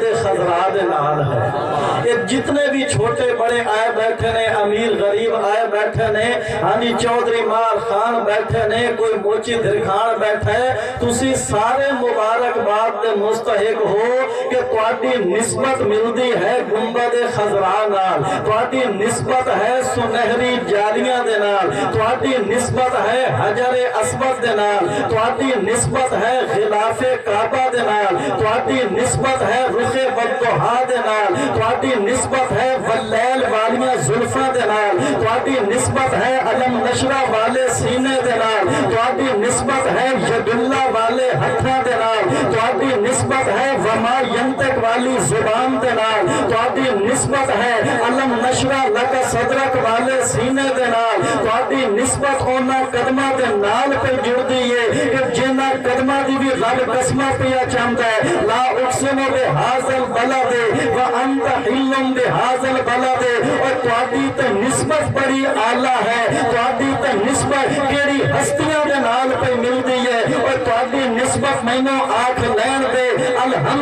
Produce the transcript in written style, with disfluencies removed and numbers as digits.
گنبد خضرا دے نال ہے۔ یہ جتنے بھی چھوٹے بڑے آئے بیٹھے نے، امیر غریب آئے بیٹھے نے، ہانی چودھری مار خان بیٹھے نے، کوئی موچی دھرخان بیٹھے، تسی سارے مبارکباد دے مستحق ہو کہ تواڈی نسبت ملدی ہے گنبد خضرا نال، تواڈی نسبت ہے سنہری جالیاں دے نال، تواڈی نسبت ہے حجر اسود دے نال، تواڈی نسبت ہے غلاف کعبہ دے نال، تواڈی نسبت ہے رخ والضحا دے نال، تواڈی نسبت ہے واللیل والیاں زلفاں دے نال، تواڈی نسبت ہے علم نشرہ والے سینے دے نال، تواڈی نسبت ہے ید اللہ والے ہتھاں دے نال، تواڈی نسبت ہے وما ینطق والی زبان دے نال، تواڈی نسبت ہے علم نشرہ لک صدرک والے سینے دے نال، تواڈی نسبت اونا قدمہ دے نال پہ جڑ دیئے کہ جنہ قدمہ دی بھی رب قسمہ پیا چاہتا ہے، لا اقسم بہذل بلد وانت حلم بہذل بلد، اور تواڈی تے نسبت بڑی اعلیٰ ہے، تواڈی تے نسبت کیڑی ہستیاں دے نال پہ مل دی ہے، اور تواڈی نسبت مینوں آنکھ لین دے الحمد